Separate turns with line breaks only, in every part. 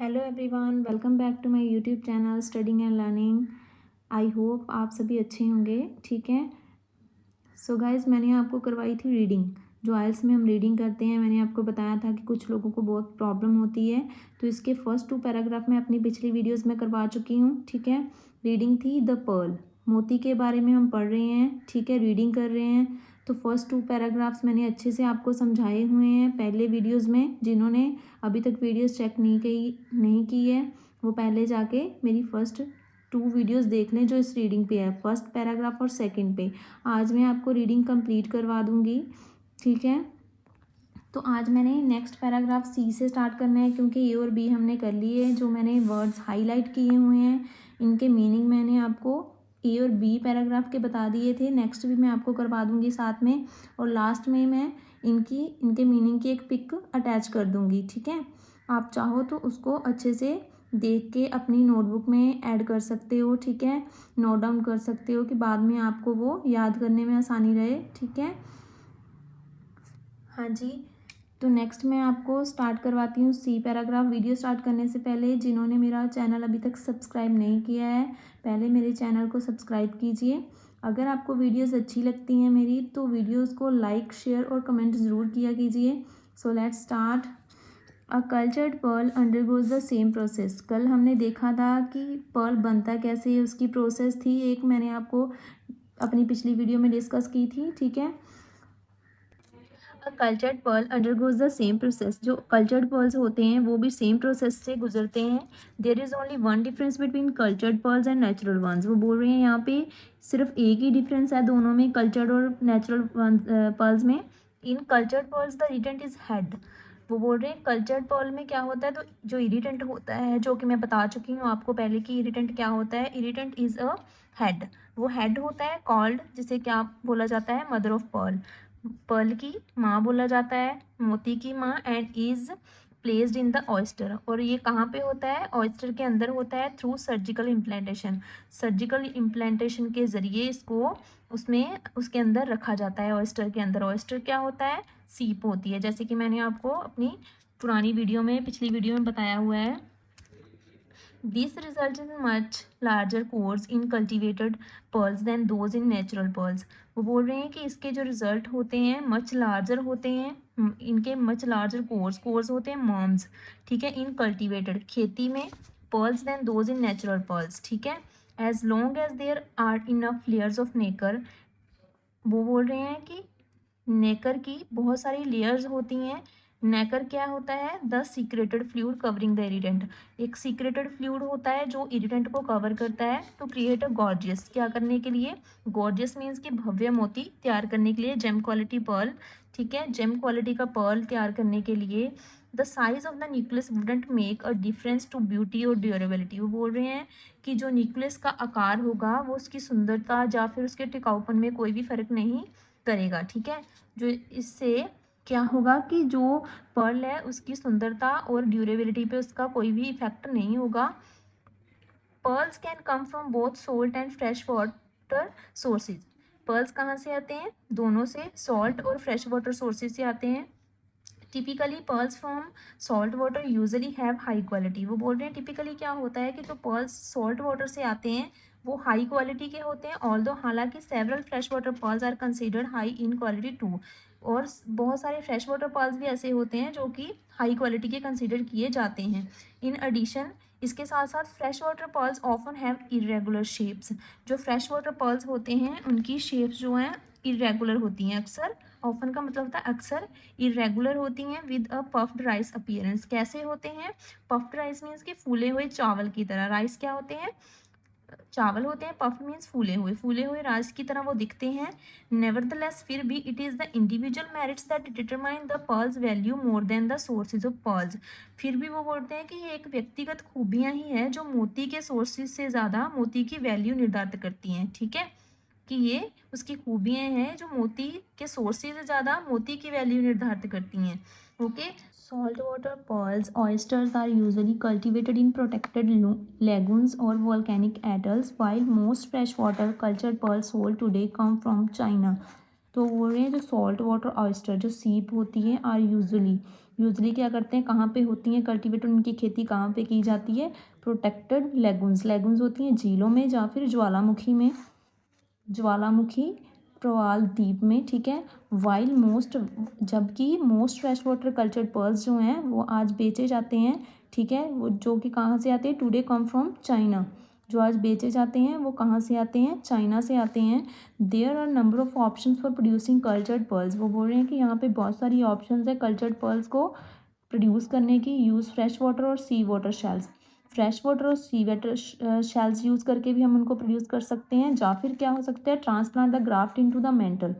Hello everyone, welcome back to my YouTube channel studying and learning. I hope आप सभी अच्छे होंगे। ठीक है। सो गाइस, मैंने आपको करवाई थी रीडिंग। जो आइल्स में हम रीडिंग करते हैं, मैंने आपको बताया था कि कुछ लोगों को बहुत प्रॉब्लम होती है, तो इसके फर्स्ट 2 पैराग्राफ मैं अपनी पिछली वीडियोस में करवा चुकी हूँ। ठीक है। रीडिंग थी द पर्ल, मोती के बारे में हम पढ़ रहे हैं। ठीक है, रीडिंग कर रहे हैं। तो फर्स्ट 2 पैराग्राफ्स मैंने अच्छे से आपको समझाए हुए हैं पहले वीडियोज़ में। जिन्होंने अभी तक वीडियोज़ चेक नहीं की है, वो पहले जाके मेरी फर्स्ट 2 वीडियोज़ देख लें जो इस रीडिंग पे है, फर्स्ट पैराग्राफ और सेकंड पे। आज मैं आपको रीडिंग कंप्लीट करवा दूंगी। ठीक है। तो आज मैंने नेक्स्ट पैराग्राफ सी से स्टार्ट करना है, क्योंकि ए और बी हमने कर लिए। जो मैंने वर्ड्स हाईलाइट किए हुए हैं, इनके मीनिंग मैंने आपको ए और बी पैराग्राफ के बता दिए थे। नेक्स्ट भी मैं आपको करवा दूंगी साथ में, और लास्ट में मैं इनके मीनिंग की एक पिक अटैच कर दूंगी। ठीक है। आप चाहो तो उसको अच्छे से देख के अपनी नोटबुक में ऐड कर सकते हो। ठीक है, नोट डाउन कर सकते हो कि बाद में आपको वो याद करने में आसानी रहे। ठीक है। हाँ जी। तो नेक्स्ट मैं आपको स्टार्ट करवाती हूँ सी पैराग्राफ। वीडियो स्टार्ट करने से पहले जिन्होंने मेरा चैनल अभी तक सब्सक्राइब नहीं किया है, पहले मेरे चैनल को सब्सक्राइब कीजिए। अगर आपको वीडियोस अच्छी लगती हैं मेरी, तो वीडियोस को लाइक, शेयर और कमेंट ज़रूर किया कीजिए। So let's start. A cultured pearl undergoes the same process. कल हमने देखा था कि पर्ल बनता कैसे है, उसकी प्रोसेस थी एक, मैंने आपको अपनी पिछली वीडियो में डिस्कस की थी। ठीक है। Cultured pearl undergoes the same process. जो कल्चर्ड पर्ल्स होते हैं वो भी सेम प्रोसेस से गुजरते हैं। There is only one difference between cultured pearls and natural ones. वो बोल रहे हैं यहाँ पे सिर्फ एक ही डिफरेंस है दोनों में, कल्चर्ड और नेचुरल पर्ल्स में। In cultured pearls the irritant is bead. वो बोल रहे हैं कल्चर्ड पर्ल में क्या होता है, तो जो इरिटेंट होता है, जो कि मैं बता चुकी हूँ आपको पहले कि इरिटेंट क्या होता है। Irritant is a head. वो हेड होता है कॉल्ड, जिसे क्या बोला जाता है, मदर ऑफ पर्ल। पर्ल की माँ बोला जाता है, मोती की माँ, and is placed in the oyster. और ये कहाँ पे होता है, ऑयस्टर के अंदर होता है, through surgical implantation. Surgical implantation के ज़रिए इसको उसमें उसके अंदर रखा जाता है, ऑयस्टर के अंदर। ऑयस्टर क्या होता है, सीप होती है, जैसे कि मैंने आपको अपनी पुरानी वीडियो में, पिछली वीडियो में बताया हुआ है। This results in much larger cores in cultivated pearls than those in natural pearls. वो बोल रहे हैं कि इसके जो रिजल्ट होते हैं मच लार्जर होते हैं, इनके मच लार्जर कोर्स होते हैं मॉम्स। ठीक है, इन कल्टिवेटेड खेती में, pearls then those in natural pearls. ठीक है। As long as there are enough layers of nacre. वो बोल रहे हैं कि नेकर की बहुत सारी लेयर्स होती हैं। नेकर क्या होता है, the secreted fluid covering the irritant. एक सीक्रेटेड फ्लूइड होता है जो इरिटेंट को कवर करता है, टू क्रिएट अ गॉर्जियस। क्या करने के लिए, गॉर्जियस मीन्स कि भव्य मोती तैयार करने के लिए, जेम क्वालिटी पर्ल। ठीक है, जेम क्वालिटी का पर्ल तैयार करने के लिए। The size of the nucleus wouldn't make a difference to beauty और ड्यूरेबिलिटी। वो बोल रहे हैं कि जो न्यूक्लियस का आकार होगा वो उसकी सुंदरता या फिर उसके टिकाऊपन में कोई भी फर्क नहीं करेगा। ठीक है। जो इससे क्या होगा कि जो पर्ल है उसकी सुंदरता और ड्यूरेबिलिटी पे उसका कोई भी इफेक्ट नहीं होगा। Pearls can come from both salt and fresh water sources. Pearls कहाँ से आते हैं, दोनों से, सॉल्ट और फ्रेश वाटर सोर्सेज से आते हैं। Typically pearls from salt water usually have high quality. वो बोल रहे हैं टिपिकली क्या होता है कि जो पर्ल्स सॉल्ट वाटर से आते हैं वो हाई क्वालिटी के होते हैं। ऑल्दो हालांकि several freshwater pearls are considered high in quality too. और बहुत सारे फ्रेश वाटर पर्ल्स भी ऐसे होते हैं जो कि हाई क्वालिटी के कंसिडर किए जाते हैं। इन एडिशन, इसके साथ साथ fresh water pearls often have irregular shapes. जो फ्रेश वाटर पर्ल्स होते हैं उनकी शेप्स जो हैं इरेगुलर होती हैं अक्सर। ऑफन का मतलब होता है अक्सर, इरेगुलर होती हैं, with a puffed rice appearance. कैसे होते हैं, पफ्ड राइस मीन्स कि फूले हुए चावल की तरह। राइस क्या होते हैं, चावल होते हैं। पफ्ड मीन्स फूले हुए राइस की तरह वो दिखते हैं। नेवरदलेस, फिर भी, it is the individual merits that determine the pearls value more than the sources of pearls. फिर भी वो बोलते हैं कि ये एक व्यक्तिगत खूबियाँ ही हैं जो मोती के सोर्सेज से ज़्यादा मोती की वैल्यू निर्धारित करती हैं। ठीक है, कि ये उसकी खूबियाँ हैं जो मोती के सोर्सेज से ज़्यादा मोती की वैल्यू निर्धारित करती हैं। Okay. Saltwater pearls oysters are usually cultivated in protected lagoons or volcanic atolls, while most freshwater cultured pearls sold today come from China. तो बोल रहे हैं जो सॉल्ट वाटर ऑयस्टर जो सीप होती है आर यूजुअली यूजली क्या करते हैं, कहाँ पे होती हैं कल्टीवेटर, उनकी खेती कहाँ पे की जाती है, प्रोटेक्टेड लेगून्स, लेगून्स होती हैं झीलों में या फिर ज्वालामुखी में, ज्वालामुखी प्रवाल द्वीप में, ठीक है। वाइल मोस्ट, जबकि most fresh water cultured pearls जो हैं वो आज बेचे जाते हैं, ठीक है, वो जो कि कहाँ से आते हैं, टुडे कम फ्रॉम चाइना, जो आज बेचे जाते हैं वो कहाँ से आते हैं, चाइना से आते हैं। There are number of options for producing cultured pearls, वो बोल रहे हैं कि यहाँ पे बहुत सारी ऑप्शंस है कल्चर्ड पर्ल्स को प्रोड्यूस करने की। यूज़ फ्रेश वाटर और सी वाटर शेल्स, फ्रेश वाटर और सी वाटर शेल्स यूज़ करके भी हम उनको प्रोड्यूस कर सकते हैं, या फिर क्या हो सकता है, transplant the graft into the mental,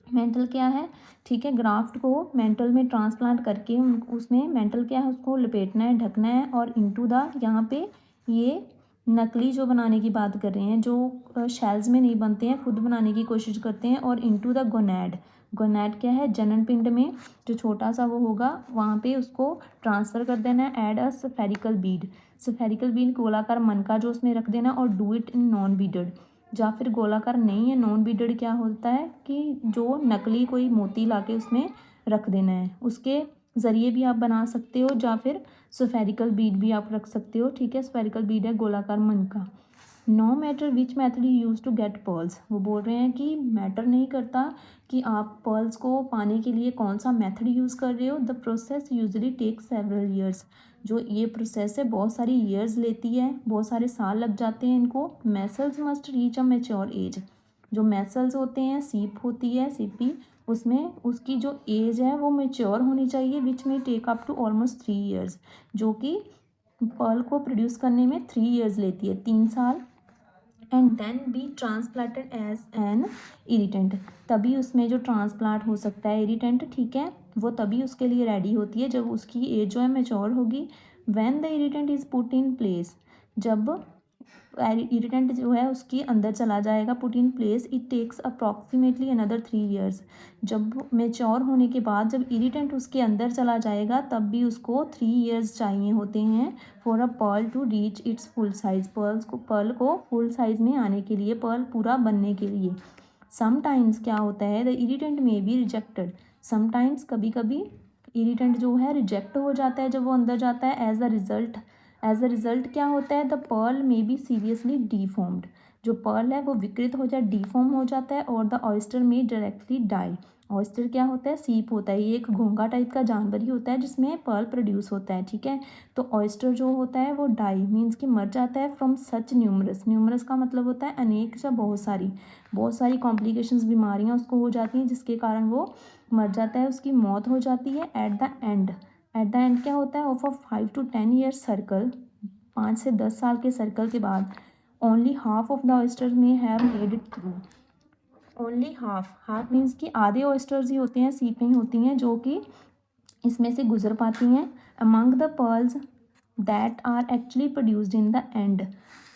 mental क्या है, ठीक है, ग्राफ्ट को मेंटल में ट्रांसप्लांट करके उसमें मेंटल क्या है, उसको लपेटना है, ढकना है, और इनटू द, यहाँ पे ये नकली जो बनाने की बात कर रहे हैं, जो शेल्स में नहीं बनते हैं, खुद बनाने की कोशिश करते हैं, और इनटू द गोनैड, गोनैड क्या है, जनन पिंड में जो छोटा सा वो होगा वहाँ पे उसको ट्रांसफ़र कर देना है। Add a spherical bead, spherical bead गोलाकार मन का जो उसमें रख देना, और do it in non beaded, या फिर गोलाकार नहीं है, नॉन बीडेड क्या होता है कि जो नकली कोई मोती लाके उसमें रख देना है, उसके ज़रिए भी आप बना सकते हो, या फिर स्फेरिकल बीड भी आप रख सकते हो, ठीक है। स्फेरिकल बीड है गोलाकार मन का। No matter which method you use to get pearls, वो बोल रहे हैं कि मैटर नहीं करता कि आप पर्ल्स को पाने के लिए कौन सा मेथड यूज़ कर रहे हो, the process usually take several years, जो ये प्रोसेस है बहुत सारी ईयर्स लेती है, बहुत सारे साल लग जाते हैं इनको। Mussels must reach a mature age, जो मैसल्स होते हैं, सीप होती है, सीपी, उसमें उसकी जो एज है वो मेच्योर होनी चाहिए, विच में take up to almost 3 years, जो कि पर्ल को प्रोड्यूस करने में 3 ईयर्स लेती है, 3 साल। And then be transplanted as an irritant, तभी उसमें जो ट्रांसप्लांट हो सकता है इरिटेंट, ठीक है, वो तभी उसके लिए रेडी होती है जब उसकी एज जो है मेच्योर होगी। When the irritant is put in place, जब इरिटेंट जो है उसके अंदर चला जाएगा, put in place, it takes approximately another 3 years, जब मेच्योर होने के बाद जब इरिटेंट उसके अंदर चला जाएगा तब भी उसको 3 ईयर्स चाहिए होते हैं for a pearl to reach its full size, pearl को फुल साइज में आने के लिए, पर्ल पूरा बनने के लिए। समटाइम्स क्या होता है, द इरिटेंट में बी रिजेक्टेड, समटाइम्स कभी कभी इरिटेंट जो है रिजेक्ट हो जाता है जब वो अंदर जाता है। एज अ रिजल्ट क्या होता है, द पर्ल में बी सीरियसली डीफॉर्म्ड, जो पर्ल है वो विकृत हो जाए, डीफॉर्म हो जाता है, और द ऑयस्टर में डायरेक्टली डाई, ऑयस्टर क्या होता है, सीप होता है, ये एक घोंघा टाइप का जानवर ही होता है जिसमें पर्ल प्रोड्यूस होता है, ठीक है। तो ऑयस्टर जो होता है वो डाई मीन्स कि मर जाता है, फ्रॉम सच न्यूमरस, न्यूमरस का मतलब होता है अनेक या बहुत सारी कॉम्प्लिकेशंस, बीमारियां उसको हो जाती हैं जिसके कारण वो मर जाता है, उसकी मौत हो जाती है। एट द एंड क्या होता है, of a 5 to 10 years circle, 5 से 10 साल के सर्कल के बाद, only half of the oyster में have made it through, only half means कि आधे ऑयस्टर्स ही होते हैं, सीपें ही होती हैं जो कि इसमें से गुजर पाती हैं। Among the pearls that are actually produced in the end,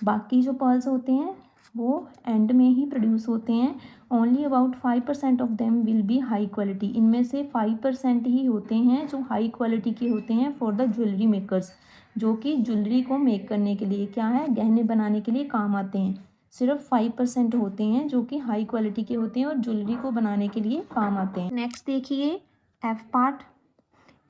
बाकी जो पर्ल्स होते हैं वो एंड में ही प्रोड्यूस होते हैं। Only about 5% of them will be high quality, इनमें से 5% ही होते हैं जो हाई क्वालिटी के होते हैं फॉर द ज्वेलरी मेकर्स, जो कि ज्वेलरी को मेक करने के लिए क्या है, गहने बनाने के लिए काम आते हैं। सिर्फ 5% होते हैं जो कि हाई क्वालिटी के होते हैं और ज्वेलरी को बनाने के लिए काम आते हैं। नेक्स्ट देखिए F part,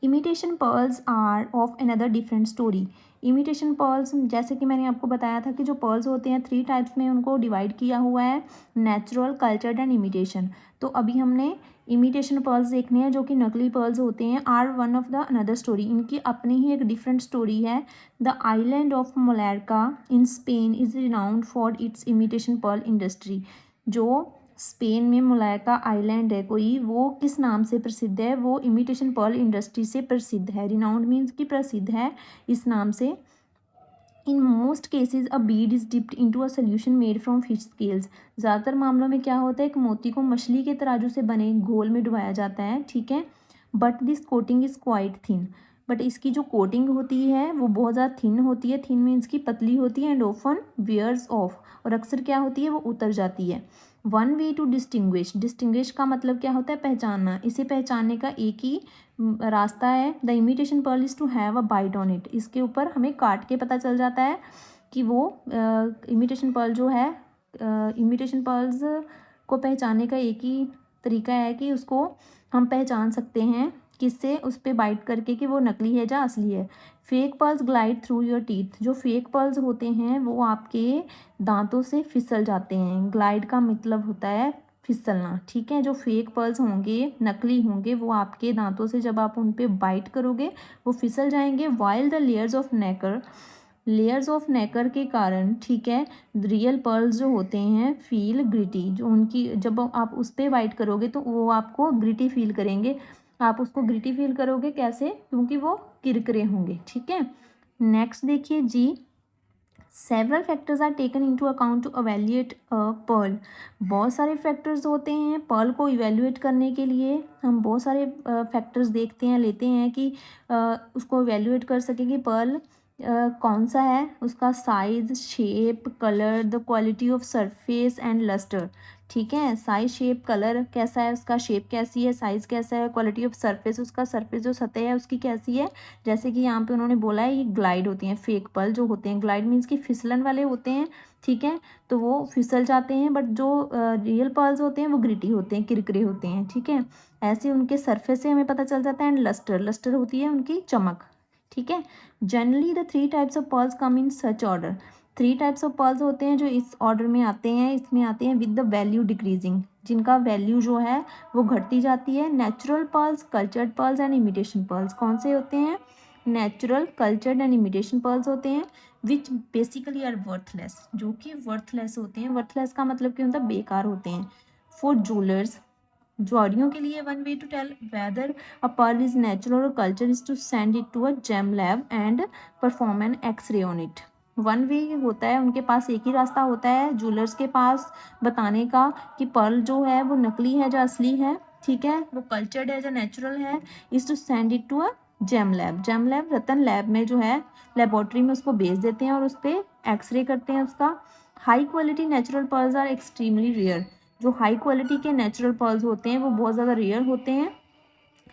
imitation pearls are of another different story. Imitation pearls, जैसे कि मैंने आपको बताया था कि जो पर्ल्स होते हैं 3 टाइप्स में उनको डिवाइड किया हुआ है, नेचुरल, कल्चर्ड एंड इमिटेशन। तो अभी हमने इमिटेशन पर्ल्स देखने हैं जो कि नकली पर्ल्स होते हैं, are one of the another story, इनकी अपनी ही एक डिफरेंट स्टोरी है। The island of Mallorca in Spain is renowned for its imitation pearl industry, जो स्पेन में मोलैका आइलैंड है कोई, वो किस नाम से प्रसिद्ध है, वो इमिटेशन पर्ल इंडस्ट्री से प्रसिद्ध है। रिनाउंड मीन्स कि प्रसिद्ध है इस नाम से। In most cases a Beed is dipped into a solution made from fish scales, ज़्यादातर मामलों में क्या होता है, एक मोती को मछली के तराजू से बने घोल में डुबाया जाता है, ठीक है। But this coating is quite thin, but इसकी जो कोटिंग होती है वो बहुत ज़्यादा थिन होती है, थिन मीन्स की पतली होती है, एंड ऑफन वेयर्स ऑफ, और अक्सर क्या होती है वो उतर जाती है। वन वे टू डिस्टिंग्विश का मतलब क्या होता है, पहचानना, इसे पहचानने का एक ही रास्ता है। The imitation pearl is to have a bite on it, इसके ऊपर हमें काट के पता चल जाता है कि वो इमिटेशन पर्ल जो है, इमिटेशन पर्ल्स को पहचानने का एक ही तरीका है कि उसको हम पहचान सकते हैं किससे? उस पे बाइट करके कि वो नकली है या असली है। Fake pearls glide through your teeth, जो फेक पर्ल्स होते हैं वो आपके दांतों से फिसल जाते हैं। ग्लाइड का मतलब होता है फिसलना, ठीक है। जो फेक पर्ल्स होंगे, नकली होंगे, वो आपके दांतों से जब आप उन पे बाइट करोगे वो फिसल जाएंगे। वाइल द लेयर्स ऑफ नेकर के कारण, ठीक है, रियल पर्ल्स जो होते हैं फील ग्रिटी, जो उनकी जब आप उस पर बाइट करोगे तो वो आपको ग्रिटी फील करेंगे। आप उसको ग्रिटी फील करोगे कैसे? क्योंकि वो किरकिरे होंगे, ठीक है। नेक्स्ट देखिए जी, several factors are taken into account to evaluate a pearl. बहुत सारे फैक्टर्स होते हैं पर्ल को इवेल्यूएट करने के लिए। हम बहुत सारे फैक्टर्स देखते हैं, लेते हैं कि उसको इवेल्यूएट कर सकें कि पर्ल कौन सा है। उसका size, shape, colour, the quality of surface and lustre, ठीक है। साइज, शेप, कलर कैसा है उसका, शेप कैसी है, साइज़ कैसा है, क्वालिटी ऑफ सरफेस, उसका सरफेस जो सतह है उसकी कैसी है। जैसे कि यहाँ पे उन्होंने बोला है ये ग्लाइड होती हैं, फेक पर्ल जो होते हैं। ग्लाइड मीन्स कि फिसलन वाले होते हैं, ठीक है, तो वो फिसल जाते हैं। बट जो रियल पर्ल्स होते हैं वो ग्रिटी होते हैं, किरकिरे होते हैं, ठीक है। ऐसे उनके सरफेस से हमें पता चल जाता है। एंड लस्टर होती है उनकी चमक, ठीक है। Generally the 3 types of pearls come in such order. 3 types of pearls होते हैं जो इस ऑर्डर में आते हैं, इसमें आते हैं विद द वैल्यू डिक्रीजिंग, जिनका वैल्यू जो है वो घटती जाती है। Natural pearls, cultured pearls and imitation pearls. कौन से होते हैं? Natural, cultured and imitation pearls होते हैं। विच बेसिकली आर वर्थलेस, जो कि वर्थलेस होते हैं। वर्थलेस का मतलब क्या होता है? बेकार होते हैं। फॉर जूलर्स, ज्वेलरियों के लिए one way to tell whether a pearl is natural और culture is to send it to a gem lab and perform an X-ray on it. One way होता है, उनके पास एक ही रास्ता होता है ज्वेलर्स के पास बताने का कि पर्ल जो है वो नकली है या असली है, ठीक है, वो कल्चर्ड है या नेचुरल है। Is to send it to a gem lab. Gem lab रतन लैब में जो है लेबोरेटरी में उसको भेज देते हैं और उस पर एक्सरे करते हैं उसका। High quality natural pearls are extremely rare. जो हाई क्वालिटी के नेचुरल पर्ल्स होते हैं वो बहुत ज़्यादा रेयर होते हैं।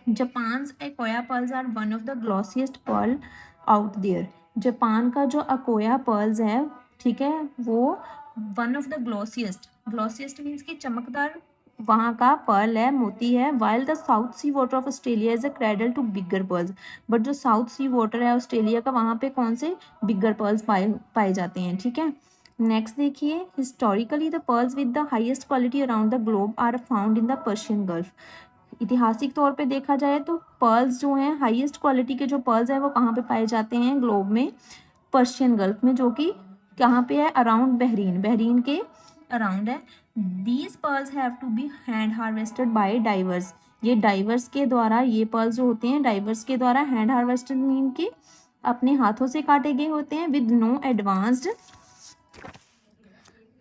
Japan's Akoya pearls are one of the glossiest pearl out there. Japan का जो अकोया पर्ल्स है, ठीक है, वो one of the glossiest means कि चमकदार वहाँ का पर्ल है, मोती है। While the South Sea water of Australia is a cradle to bigger pearls. But जो साउथ सी वाटर है ऑस्ट्रेलिया का, वहाँ पे कौन से बिगर पर्ल्स पाए जाते हैं, ठीक है। नेक्स्ट देखिए, historically the pearls with the highest quality around the globe are found in the Persian Gulf. ऐतिहासिक तौर पे देखा जाए तो पर्ल्स जो हैं, हाईएस्ट क्वालिटी के जो पर्ल्स हैं वो कहाँ पे पाए जाते हैं ग्लोब में? पर्शियन गल्फ में, जो कि कहाँ पे है? अराउंड बहरीन के अराउंड है। These pearls have to be hand harvested by divers. ये डाइवर्स के द्वारा, ये पर्ल्स जो होते हैं डाइवर्स के द्वारा हैंड हार्वेस्टेड मीन के अपने हाथों से काटे गए होते हैं। विद नो एडवांस्ड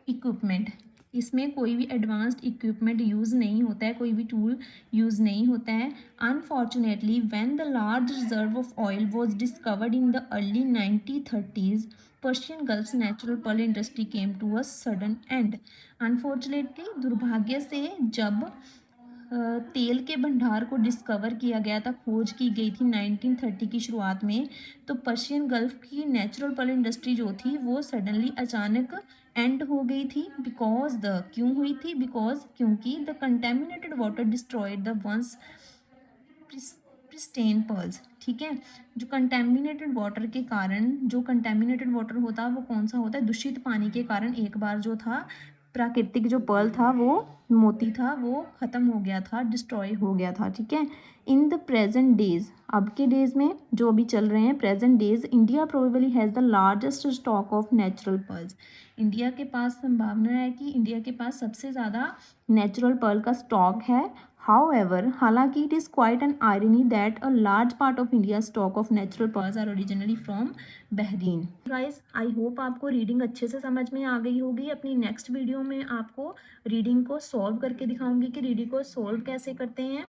इक्विपमेंट, इसमें कोई भी एडवांस्ड इक्विपमेंट यूज़ नहीं होता है, कोई भी टूल यूज़ नहीं होता है। Unfortunately when the large reserve of oil was discovered in the early 1930s, Persian Gulf natural pearl industry came to a sudden end. Unfortunately, दुर्भाग्य से, जब तेल के भंडार को डिस्कवर किया गया था, खोज की गई थी 1930 की शुरुआत में, तो पर्शियन गल्फ की नेचुरल पर्ल इंडस्ट्री जो थी वो सडनली अचानक एंड हो गई थी। बिकॉज द, क्यों हुई थी? बिकॉज, क्योंकि the contaminated water destroyed the once pristine pearls, ठीक है। जो कंटेमिनेटेड वाटर के कारण, जो कंटेमिनेटेड वाटर होता है वो कौन सा होता है? दूषित पानी के कारण एक बार जो था प्राकृतिक जो पर्ल था, वो मोती था, वो ख़त्म हो गया था, डिस्ट्रॉय हो गया था, ठीक है। इन द प्रेजेंट डेज, अब के डेज में जो अभी चल रहे हैं present days, India probably has the largest stock of natural pearls. India के पास संभावना है कि इंडिया के पास सबसे ज़्यादा नेचुरल पर्ल का स्टॉक है। हाउएवर, हालांकि it is quite an irony that a large part of India stock of natural pearls are originally from Bahrain. Guys, I hope आपको रीडिंग अच्छे से समझ में आ गई होगी। अपनी नेक्स्ट वीडियो में आपको रीडिंग को सॉल्व करके दिखाऊंगी कि रीडिंग को सॉल्व कैसे करते हैं।